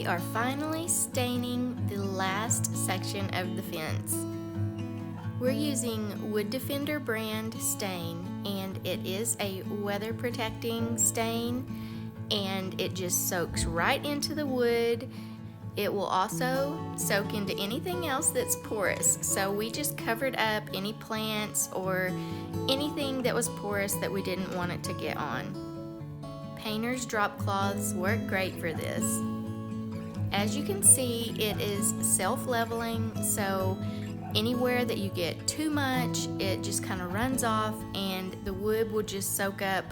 are finally staining the last section of the fence. We're using Wood Defender brand stain, and it is a weather protecting stain, and it just soaks right into the wood. It will also soak into anything else that's porous, so we just covered up any plants or anything that was porous that we didn't want it to get on. Painter's drop cloths work great for this. As you can see, it is self-leveling, so anywhere that you get too much, it just kind of runs off and the wood will just soak up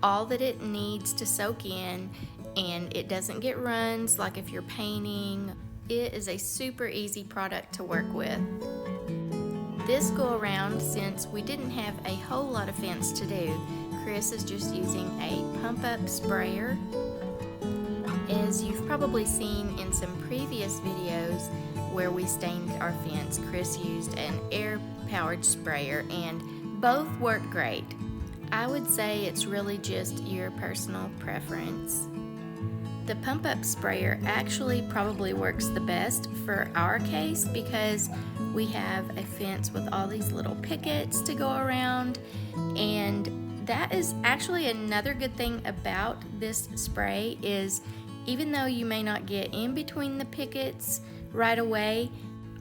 all that it needs to soak in, and it doesn't get runs like if you're painting. It is a super easy product to work with. This go around, since we didn't have a whole lot of fence to do, Chris is just using a pump-up sprayer. As you've probably seen in some previous videos where we stained our fence, Chris used an air-powered sprayer, and both work great. I would say it's really just your personal preference. The pump-up sprayer actually probably works the best for our case because we have a fence with all these little pickets to go around, and that is actually another good thing about this spray is even though you may not get in between the pickets right away,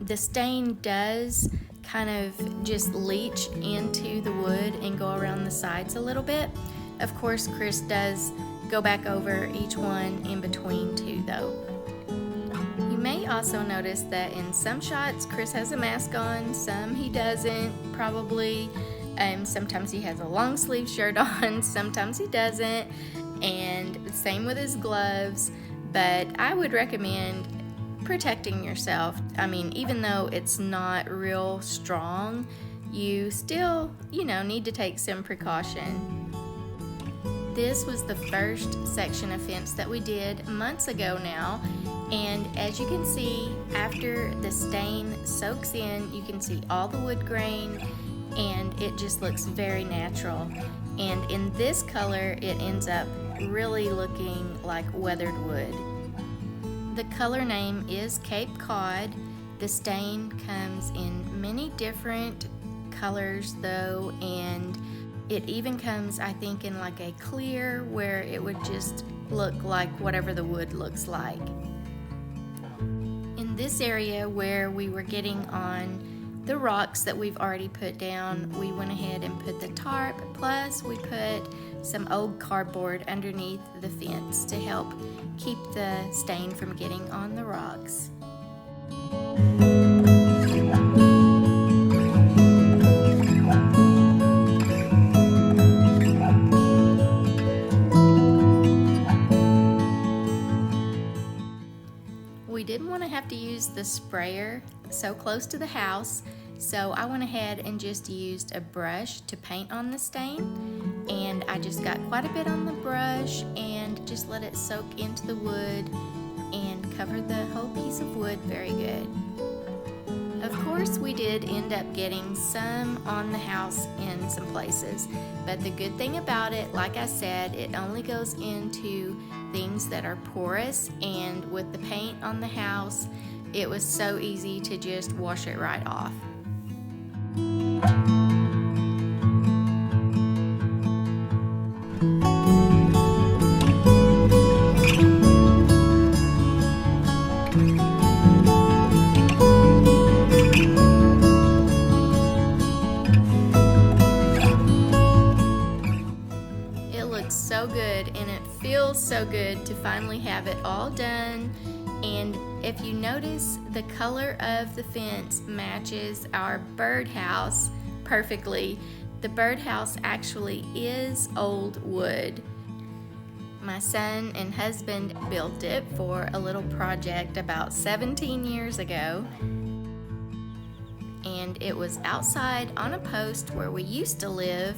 the stain does kind of just leach into the wood and go around the sides a little bit. Of course, Chris does go back over each one in between too, though. You may also notice that in some shots Chris has a mask on, some he doesn't, probably. Sometimes he has a long sleeve shirt on, sometimes he doesn't, and same with his gloves. But I would recommend protecting yourself. I mean, even though it's not real strong, you still, need to take some precaution. This was the first section of fence that we did months ago now, and as you can see, after the stain soaks in, you can see all the wood grain, and it just looks very natural. And in this color, it ends up really looking like weathered wood. The color name is Cape Cod. The stain comes in many different colors though, and it even comes, I think, in like a clear where it would just look like whatever the wood looks like. In this area where we were getting on the rocks that we've already put down, we went ahead and put the tarp, plus we put some old cardboard underneath the fence to help keep the stain from getting on the rocks. We didn't want to have to use the sprayer so close to the house, so I went ahead and just used a brush to paint on the stain, and I just got quite a bit on the brush and just let it soak into the wood and cover the whole piece of wood very good. Of course, we did end up getting some on the house in some places, but the good thing about it, like I said, it only goes into things that are porous, and with the paint on the house, it was so easy to just wash it right off. So good, and it feels so good to finally have it all done. And if you notice, the color of the fence matches our birdhouse perfectly. The birdhouse actually is old wood. My son and husband built it for a little project about 17 years ago, and it was outside on a post where we used to live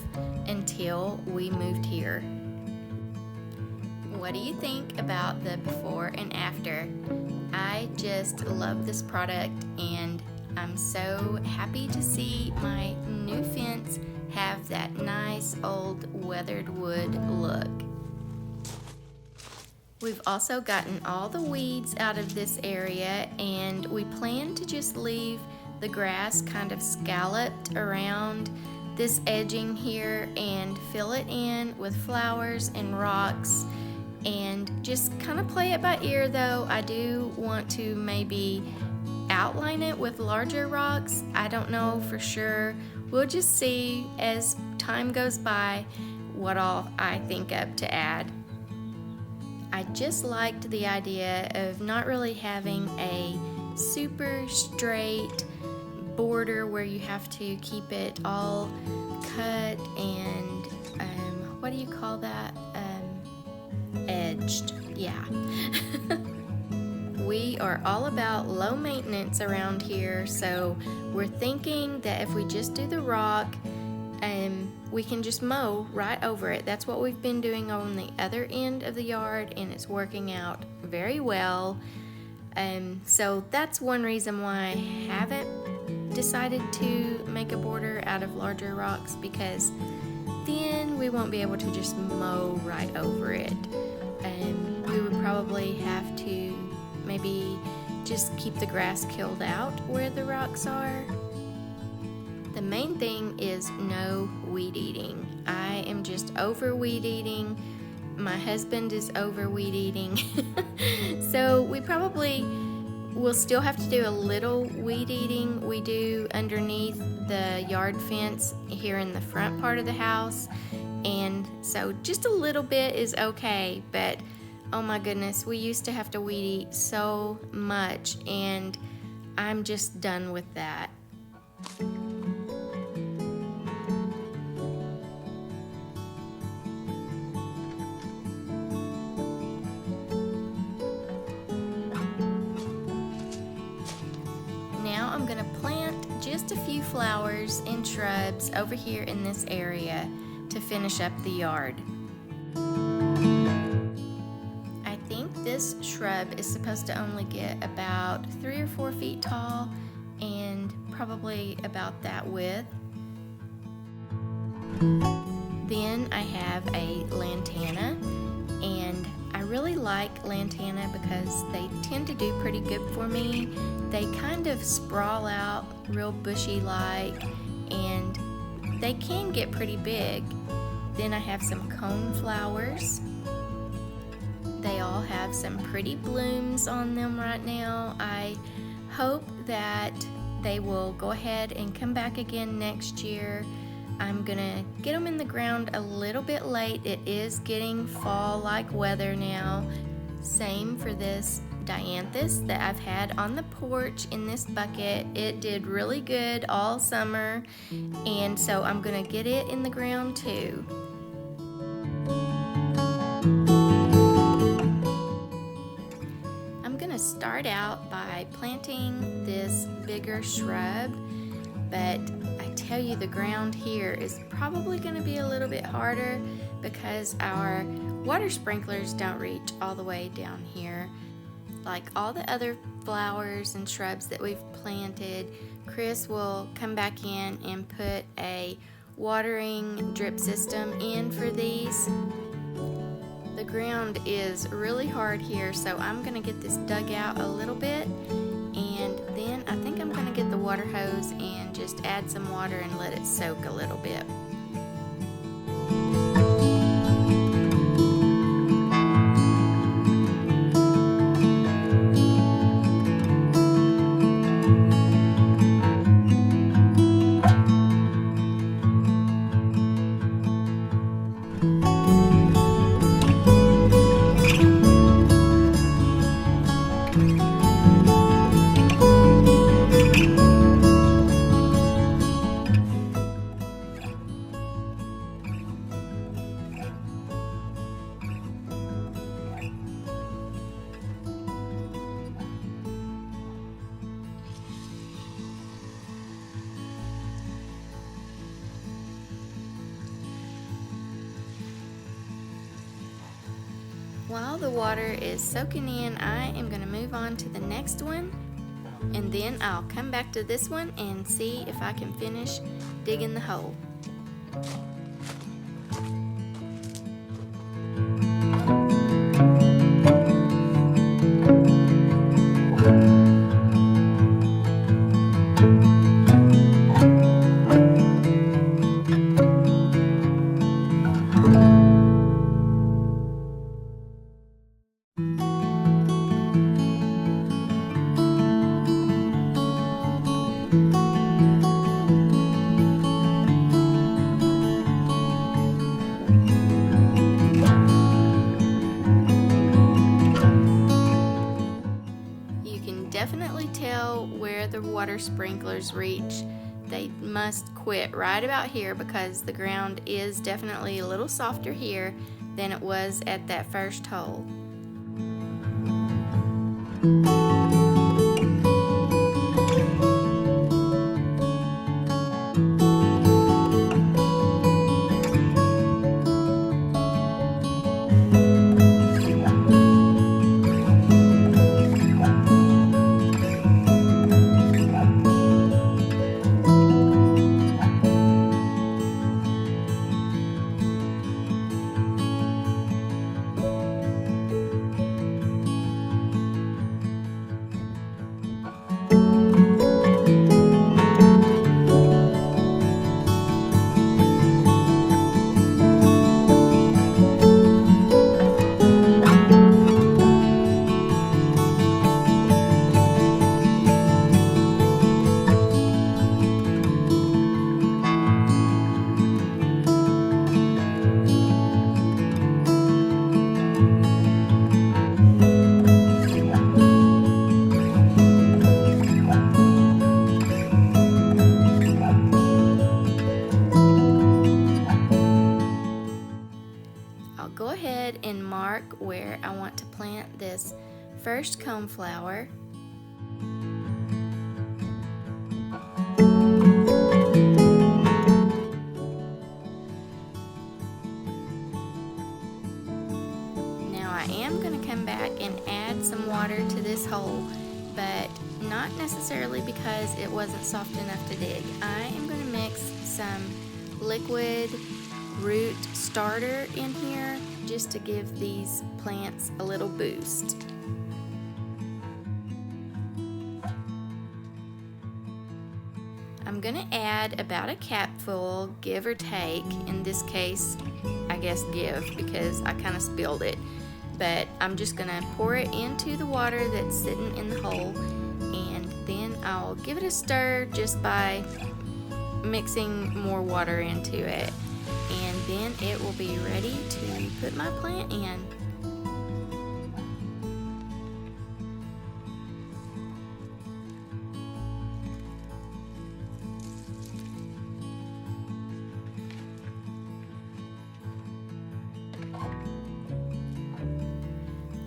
until we moved here. What do you think about the before and after? I just love this product, and I'm so happy to see my new fence have that nice old weathered wood look. We've also gotten all the weeds out of this area, and we plan to just leave the grass kind of scalloped around this edging here and fill it in with flowers and rocks and just kind of play it by ear. Though I do want to maybe outline it with larger rocks. I don't know for sure. We'll just see as time goes by what all I think of to add. I just liked the idea of not really having a super straight border where you have to keep it all cut and what do you call that? Edged. Yeah. We are all about low maintenance around here, so we're thinking that if we just do the rock, we can just mow right over it. That's what we've been doing on the other end of the yard, and it's working out very well. So that's one reason why I haven't decided to make a border out of larger rocks, because then we won't be able to just mow right over it. We would probably have to maybe just keep the grass killed out where the rocks are. The main thing is no weed eating. I am just over weed eating. My husband is over weed eating. So we probably will still have to do a little weed eating. We do underneath the yard fence here in the front part of the house. And so just a little bit is okay, but oh my goodness, we used to have to weed eat so much, and I'm just done with that. Now I'm going to plant just a few flowers and shrubs over here in this area to finish up the yard. I think this shrub is supposed to only get about 3 or 4 feet tall and probably about that width. Then I have a lantana, and I really like lantana because they tend to do pretty good for me. They kind of sprawl out real bushy like, and they can get pretty big. Then I have some cone flowers. They all have some pretty blooms on them right now. I hope that they will go ahead and come back again next year. I'm gonna get them in the ground a little bit late. It is getting fall-like weather now. Same for this dianthus that I've had on the porch in this bucket. It did really good all summer, and so I'm gonna get it in the ground too. I'm gonna start out by planting this bigger shrub, but I tell you, the ground here is probably gonna be a little bit harder because our water sprinklers don't reach all the way down here. Like all the other flowers and shrubs that we've planted, Chris will come back in and put a watering drip system in for these. The ground is really hard here, so I'm gonna get this dug out a little bit, and then I think I'm gonna get the water hose and just add some water and let it soak a little bit. While the water is soaking in, I am going to move on to the next one, and then I'll come back to this one and see if I can finish digging the hole. definitely tell where the water sprinklers reach. They must quit right about here because the ground is definitely a little softer here than it was at that first hole. I'll go ahead and mark where I want to plant this first coneflower. Now I am going to come back and add some water to this hole, but not necessarily because it wasn't soft enough to dig. I am going to mix some liquid root starter in here just to give these plants a little boost. I'm going to add about a capful, give or take. In this case, I guess give, because I kind of spilled it. But I'm just going to pour it into the water that's sitting in the hole, and then I'll give it a stir just by mixing more water into it. And then it will be ready to put my plant in.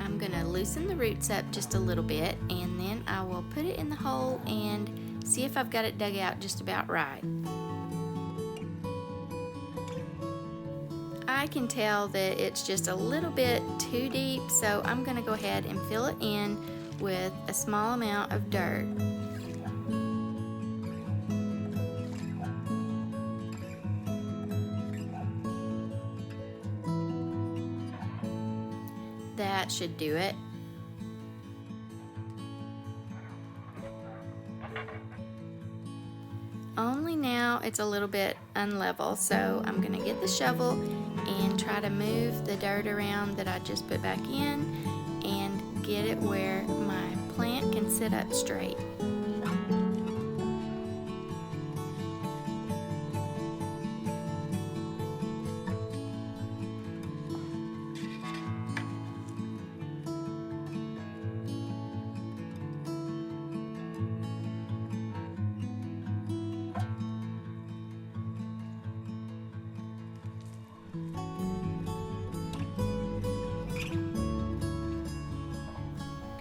I'm going to loosen the roots up just a little bit, and then I will put it in the hole and see if I've got it dug out just about right. I can tell that it's just a little bit too deep, so I'm going to go ahead and fill it in with a small amount of dirt. That should do it. Only now it's a little bit unlevel, so I'm going to get the shovel and try to move the dirt around that I just put back in and get it where my plant can sit up straight.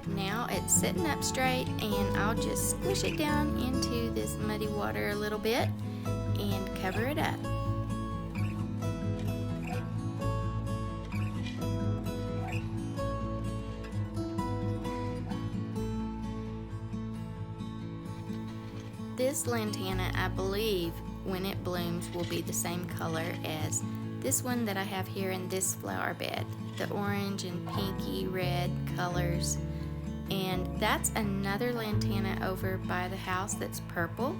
Now it's sitting up straight, and I'll just squish it down into this muddy water a little bit and cover it up. This lantana, I believe, when it blooms, will be the same color as this one that I have here in this flower bed, the orange and pinky red colors. And that's another lantana over by the house that's purple.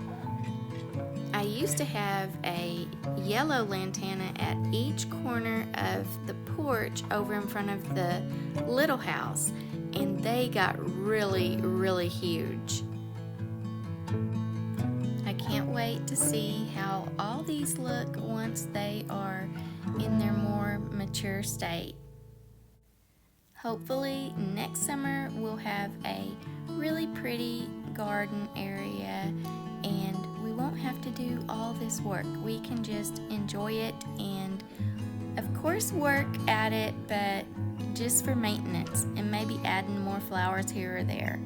I used to have a yellow lantana at each corner of the porch over in front of the little house, and they got really, really huge. I can't wait to see how all these look once they are in their more mature state. Hopefully next summer we'll have a really pretty garden area, and we won't have to do all this work. We can just enjoy it and of course work at it, but just for maintenance and maybe adding more flowers here or there.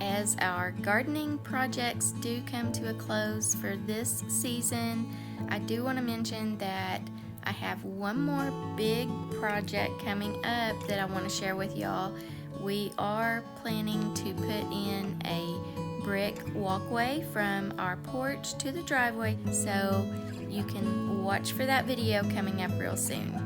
As our gardening projects do come to a close for this season, I do want to mention that I have one more big project coming up that I want to share with y'all. We are planning to put in a brick walkway from our porch to the driveway, so you can watch for that video coming up real soon.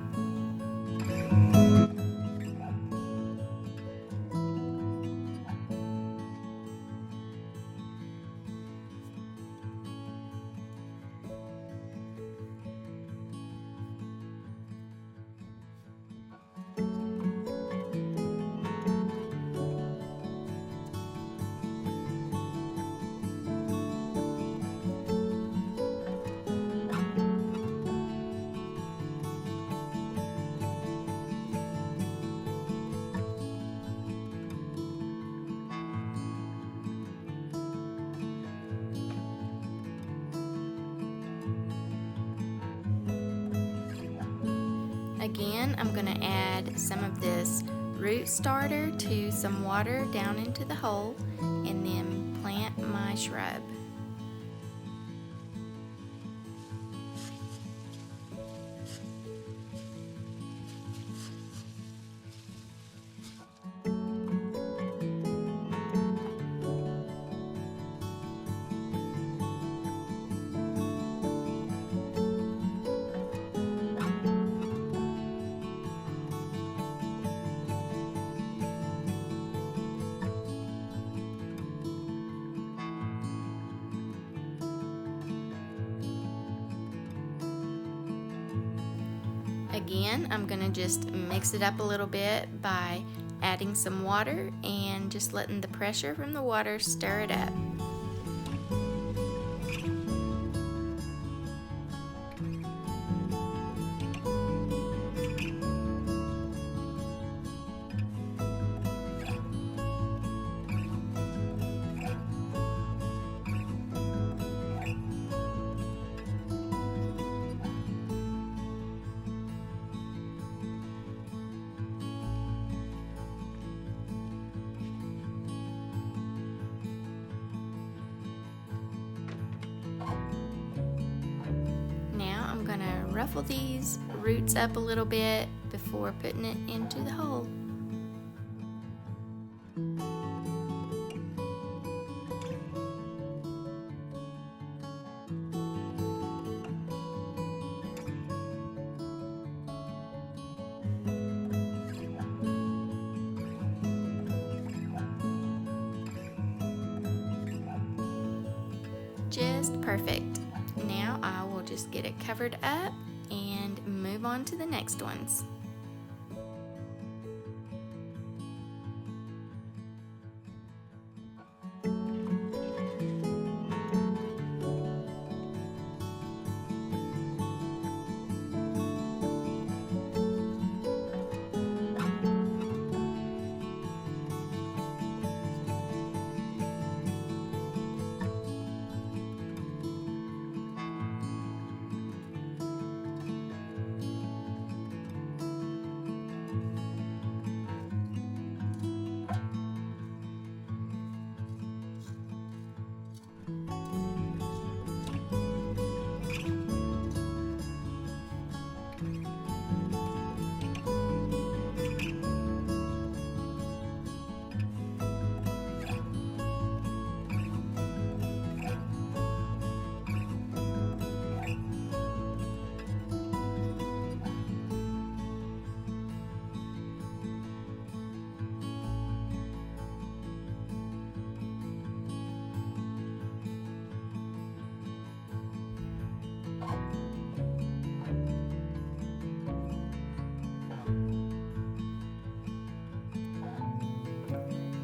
Again, I'm going to add some of this root starter to some water down into the hole and then plant my shrub. Again, I'm going to just mix it up a little bit by adding some water and just letting the pressure from the water stir it up. Ruffle these roots up a little bit before putting it into the hole. Just perfect. Now I will just get it covered up and move on to the next ones.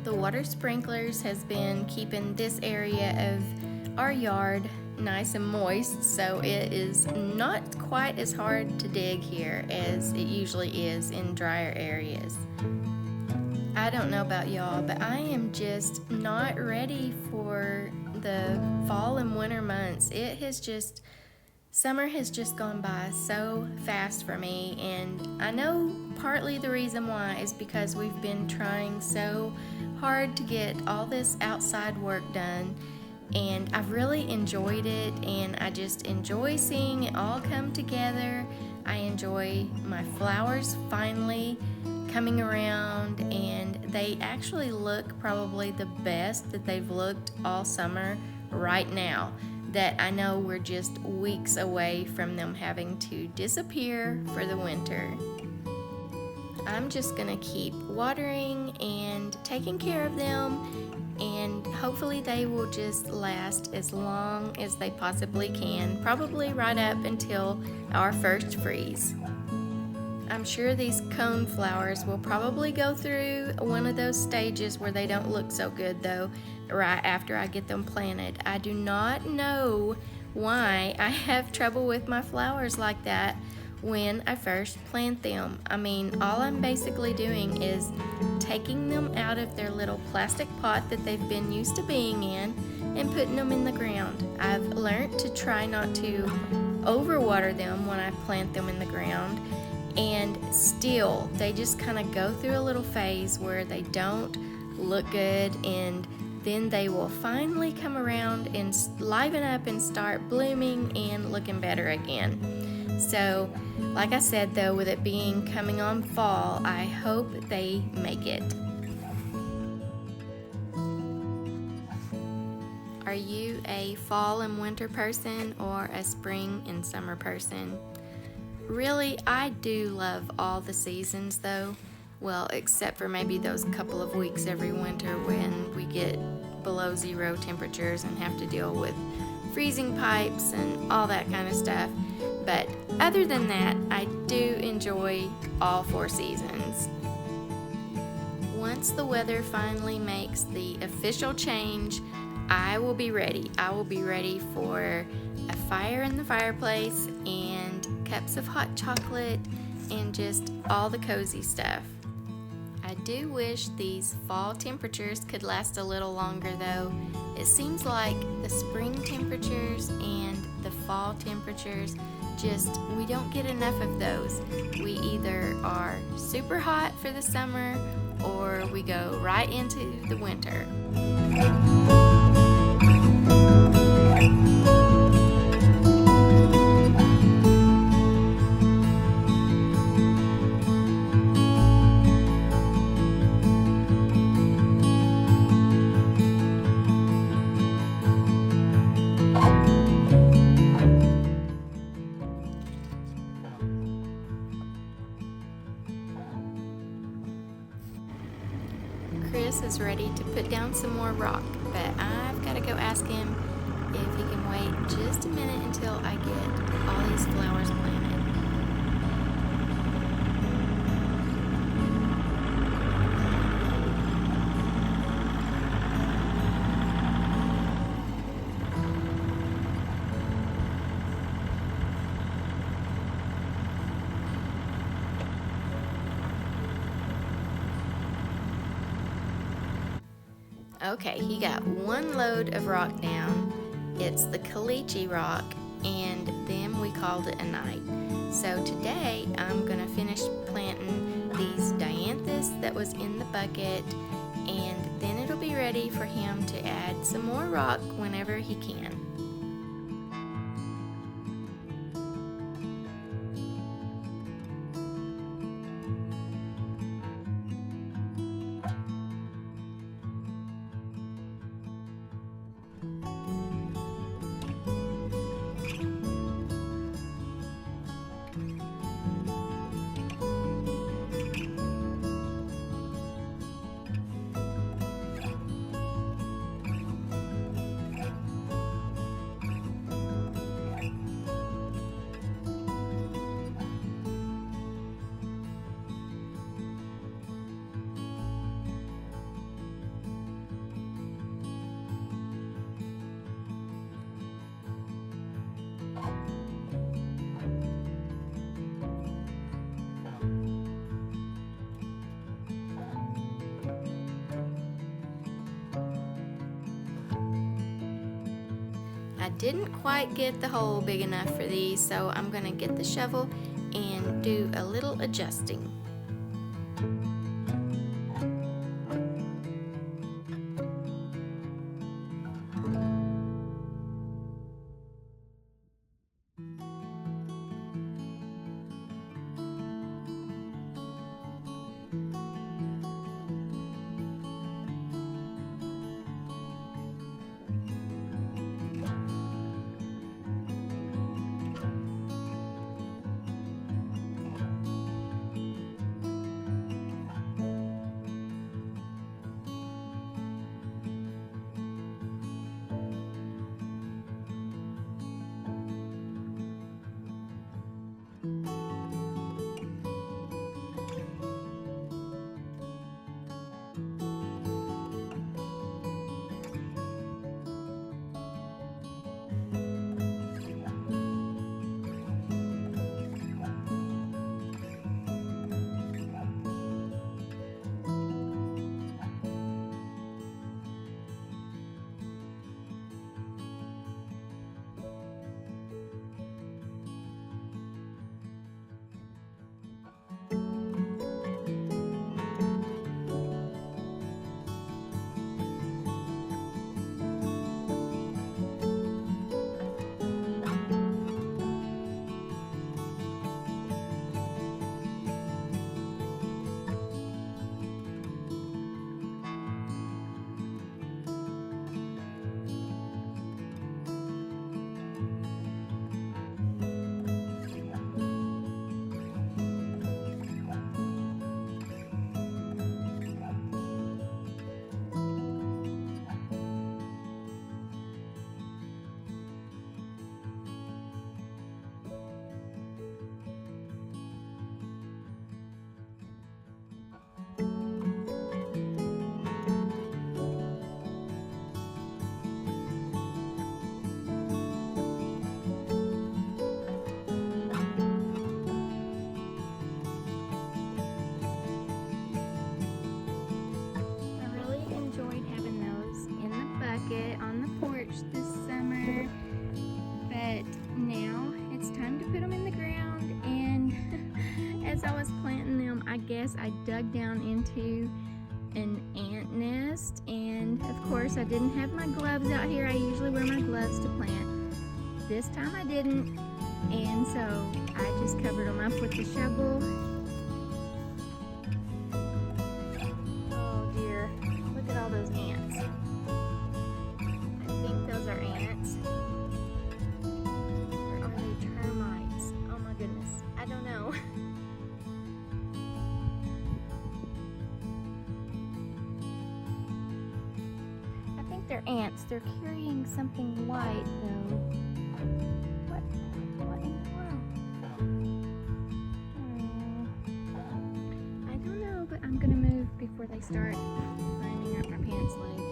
The water sprinklers has been keeping this area of our yard nice and moist, so it is not quite as hard to dig here as it usually is in drier areas. I don't know about y'all, but I am just not ready for the fall and winter months. Summer has just gone by so fast for me, and I know partly the reason why is because we've been trying so hard to get all this outside work done, and I've really enjoyed it, and I just enjoy seeing it all come together. I enjoy my flowers finally coming around, and they actually look probably the best that they've looked all summer right now, that I know we're just weeks away from them having to disappear for the winter. I'm just gonna keep watering and taking care of them, and hopefully they will just last as long as they possibly can, probably right up until our first freeze. I'm sure these cone flowers will probably go through one of those stages where they don't look so good though, right after I get them planted. I do not know why I have trouble with my flowers like that when I first plant them. I mean, all I'm basically doing is taking them out of their little plastic pot that they've been used to being in and putting them in the ground. I've learned to try not to overwater them when I plant them in the ground, and still they just kind of go through a little phase where they don't look good, and then they will finally come around and liven up and start blooming and looking better again. So like I said though, with it being coming on fall, I hope they make it. Are you a fall and winter person or a spring and summer person? Really, I do love all the seasons though. Well, except for maybe those couple of weeks every winter when we get below zero temperatures and have to deal with freezing pipes and all that kind of stuff. But other than that, I do enjoy all four seasons. Once the weather finally makes the official change, I will be ready. I will be ready for a fire in the fireplace and cups of hot chocolate and just all the cozy stuff. I do wish these fall temperatures could last a little longer though. It seems like the spring temperatures and the fall temperatures, we don't get enough of those. We either are super hot for the summer or we go right into the winter. Chris is ready to put down some more rock, but I've got to go ask him if he can wait just a minute until I get all these flowers planted. Okay, he got one load of rock down. It's the caliche rock, and then we called it a night. So today I'm going to finish planting these dianthus that was in the bucket, and then it'll be ready for him to add some more rock whenever he can. I didn't quite get the hole big enough for these, so I'm going to get the shovel and do a little adjusting. On the porch this summer, but now it's time to put them in the ground. And as I was planting them, I guess I dug down into an ant nest, and of course I didn't have my gloves out here. I usually wear my gloves to plant. This time I didn't, and so I just covered them up with the shovel. Oh dear, look at all those ants. Those are ants. Or are they termites? Oh my goodness. I don't know. I think they're ants. They're carrying something white though. What in the world? I don't know, but I'm gonna move before they start climbing up my pants leg.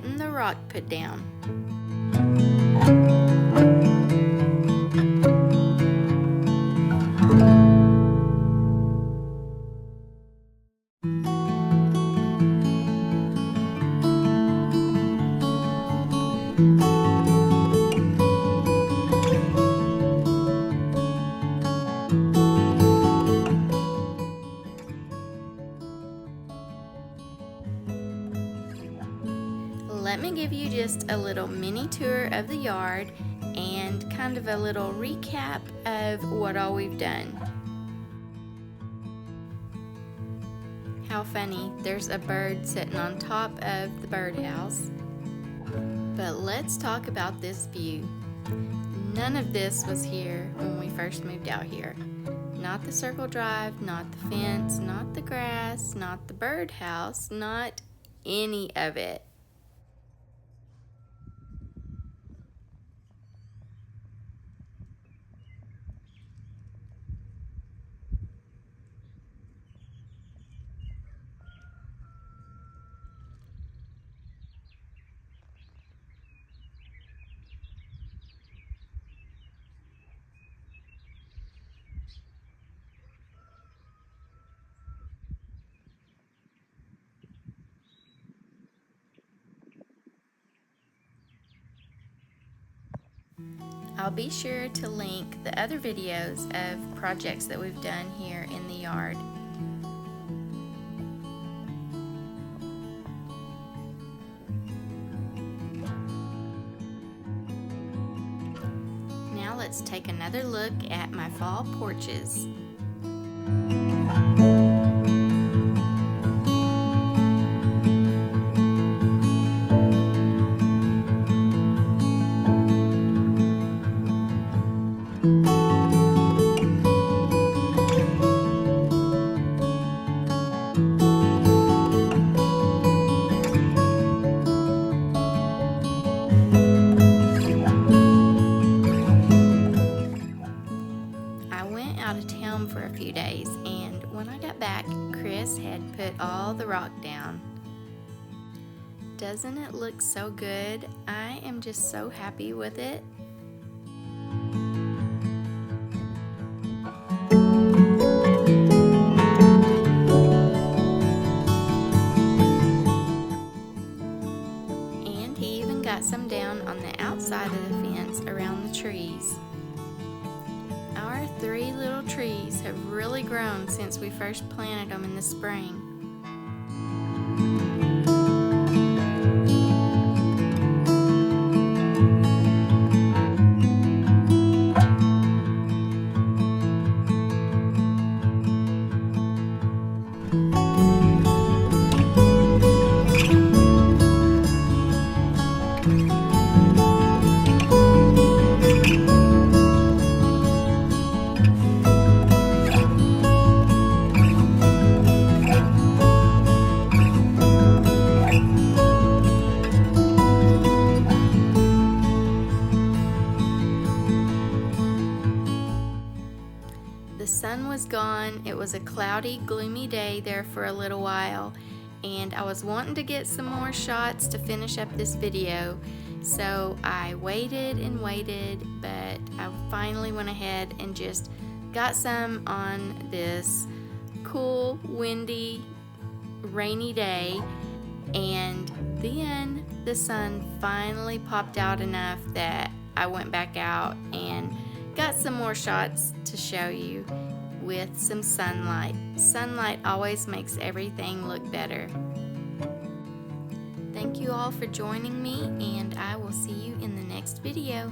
getting the rock put down. Let me give you just a little mini tour of the yard and kind of a little recap of what all we've done. How funny, there's a bird sitting on top of the birdhouse. But let's talk about this view. None of this was here when we first moved out here. Not the circle drive, not the fence, not the grass, not the birdhouse, not any of it. I'll be sure to link the other videos of projects that we've done here in the yard. Now let's take another look at my fall porches. For a few days, and when I got back, Chris had put all the rock down. Doesn't it look so good? I am just so happy with it. And he even got some down on the outside of the fence around the trees. Our 3 little trees have really grown since we first planted them in the spring. The sun was gone. It was a cloudy, gloomy day there for a little while, and I was wanting to get some more shots to finish up this video, so I waited and waited, but I finally went ahead and just got some on this cool, windy, rainy day, and then the sun finally popped out enough that I went back out and got some more shots to show you with some sunlight. Sunlight always makes everything look better. Thank you all for joining me, and I will see you in the next video.